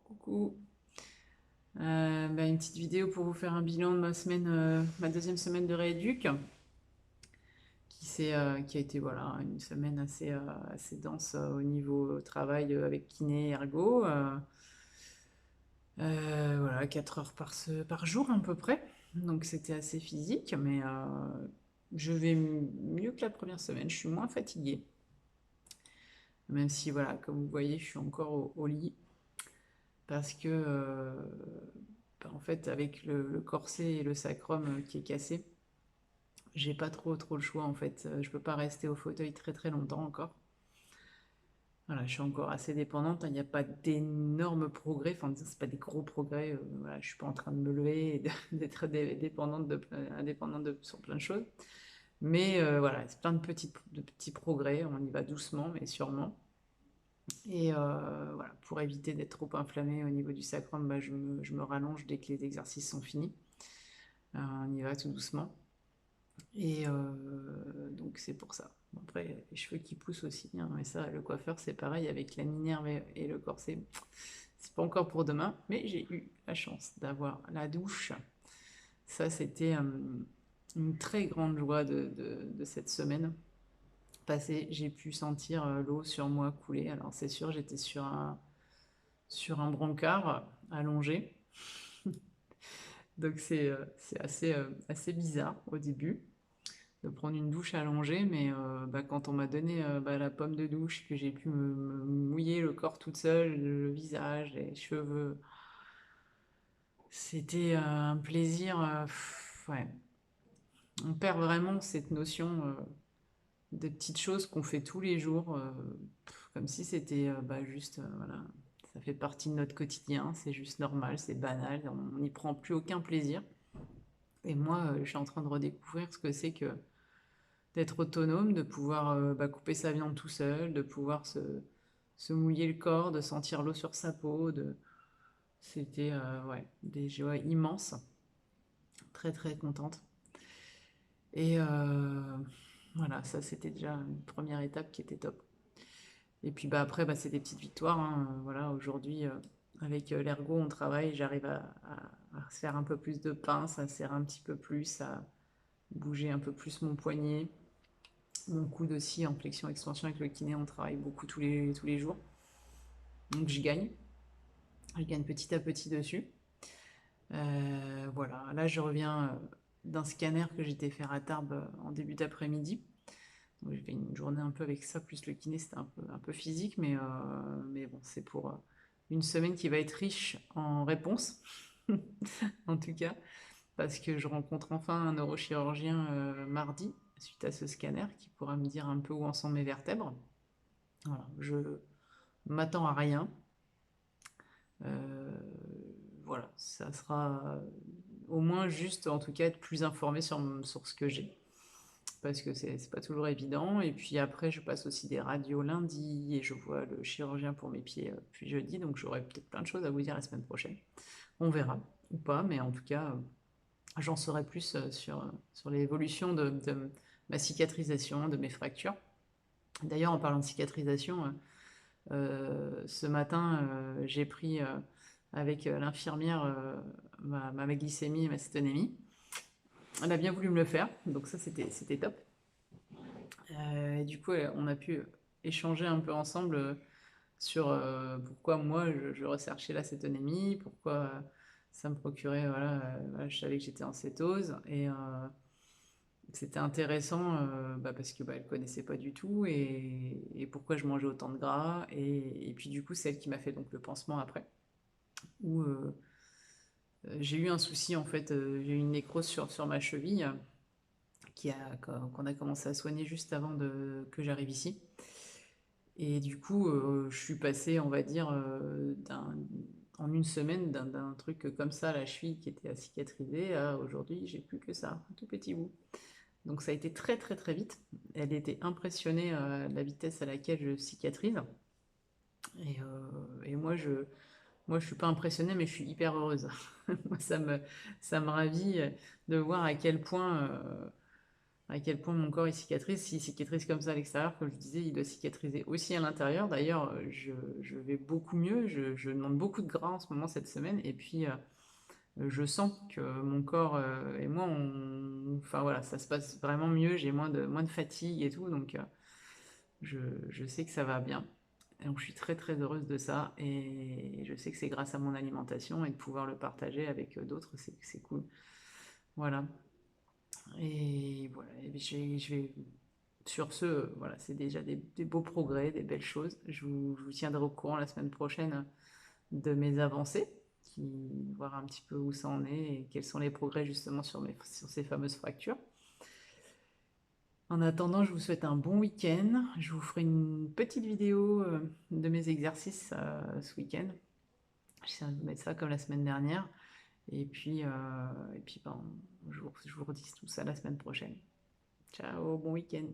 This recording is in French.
Coucou. Une petite vidéo pour vous faire un bilan de ma semaine, ma deuxième semaine de rééduc, qui a été voilà une semaine assez dense au niveau travail avec kiné ergo. Voilà, 4 heures par jour à peu près. Donc c'était assez physique, mais je vais mieux que la première semaine. Je suis moins fatiguée, même si voilà, comme vous voyez, je suis encore au lit parce que en fait, avec le corset et le sacrum qui est cassé, j'ai pas trop le choix en fait. Je peux pas rester au fauteuil très longtemps encore. Voilà, je suis encore assez dépendante, hein. Il n'y a pas d'énormes progrès, enfin c'est pas des gros progrès. Voilà, je suis pas en train de me lever et d'être indépendante sur plein de choses. Mais voilà, c'est plein de petits progrès. On y va doucement mais sûrement. Et voilà, pour éviter d'être trop inflammée au niveau du sacrum, je me rallonge dès que les exercices sont finis. On y va tout doucement. Et donc c'est pour ça. Bon, après, les cheveux qui poussent aussi, hein, mais ça, le coiffeur, c'est pareil avec la minerve et le corset. C'est pas encore pour demain, mais j'ai eu la chance d'avoir la douche. Ça, c'était une très grande joie de cette semaine passée. J'ai pu sentir l'eau sur moi couler. Alors c'est sûr, j'étais sur un brancard allongé. Donc c'est assez bizarre au début de prendre une douche allongée, mais quand on m'a donné la pomme de douche, que j'ai pu me mouiller le corps toute seule, le visage, les cheveux, c'était un plaisir. Ouais. On perd vraiment cette notion des petites choses qu'on fait tous les jours, comme si c'était juste, voilà, ça fait partie de notre quotidien, c'est juste normal, c'est banal, on n'y prend plus aucun plaisir. Et moi, je suis en train de redécouvrir ce que c'est que d'être autonome, de pouvoir couper sa viande tout seul, de pouvoir se mouiller le corps, de sentir l'eau sur sa peau. C'était ouais, des joies immenses, très contente. Et voilà, ça c'était déjà une première étape qui était top. Et puis après, c'est des petites victoires, hein. Voilà, aujourd'hui, avec l'ergo, on travaille, j'arrive à faire un peu plus de pince, à serrer un petit peu plus, à bouger un peu plus mon poignet. Mon coude aussi en flexion-extension avec le kiné, on travaille beaucoup tous les jours. Donc je gagne petit à petit dessus. Voilà, là je reviens d'un scanner que j'étais faire à Tarbes en début d'après-midi. Donc j'ai fait une journée un peu avec ça, plus le kiné, c'était un peu physique, mais bon, c'est pour une semaine qui va être riche en réponses, en tout cas, parce que je rencontre enfin un neurochirurgien mardi, suite à ce scanner, qui pourra me dire un peu où en sont mes vertèbres. Voilà, je m'attends à rien. Euh, voilà, ça sera au moins juste, en tout cas, être plus informé sur ce que j'ai. Parce que c'est pas toujours évident. Et puis après, je passe aussi des radios lundi et je vois le chirurgien pour mes pieds puis jeudi. Donc j'aurai peut-être plein de choses à vous dire la semaine prochaine. On verra ou pas, mais en tout cas, j'en saurai plus sur l'évolution de ma cicatrisation, de mes fractures. D'ailleurs, en parlant de cicatrisation, ce matin, j'ai pris avec l'infirmière ma glycémie et ma cétonémie. Elle a bien voulu me le faire, donc ça c'était top. Et du coup, on a pu échanger un peu ensemble sur pourquoi moi je recherchais la cétonémie, pourquoi ça me procurait, voilà, voilà, je savais que j'étais en cétose et c'était intéressant parce que elle connaissait pas du tout et pourquoi je mangeais autant de gras et puis du coup celle qui m'a fait donc le pansement après où j'ai eu un souci en fait, j'ai eu une nécrose sur ma cheville qu'on a commencé à soigner juste avant que j'arrive ici. Et du coup, je suis passée, on va dire, en une semaine d'un truc comme ça, la cheville qui était à cicatriser, à aujourd'hui, j'ai plus que ça, un tout petit bout. Donc ça a été très vite. Elle était impressionnée de la vitesse à laquelle je cicatrise. Et moi, je suis pas impressionnée, mais je suis hyper heureuse. Moi, ça me ravit de voir à quel point à quel point mon corps il cicatrise. S'il cicatrise comme ça à l'extérieur, comme je disais, il doit cicatriser aussi à l'intérieur. D'ailleurs, je vais beaucoup mieux, je demande beaucoup de gras en ce moment cette semaine, et puis je sens que mon corps et moi, enfin voilà, ça se passe vraiment mieux, j'ai moins de fatigue et tout, donc je sais que ça va bien. Et donc je suis très très heureuse de ça, et je sais que c'est grâce à mon alimentation, et de pouvoir le partager avec d'autres, c'est cool. Voilà. Et voilà, et je vais sur ce, voilà, c'est déjà des beaux progrès, des belles choses. Je vous tiendrai au courant la semaine prochaine de mes avancées, voir un petit peu où ça en est et quels sont les progrès justement sur ces fameuses fractures. En attendant, je vous souhaite un bon week-end. Je vous ferai une petite vidéo de mes exercices ce week-end. J'essaie de vous mettre ça comme la semaine dernière. Et puis ben, je vous redis tout ça la semaine prochaine. Ciao, bon week-end.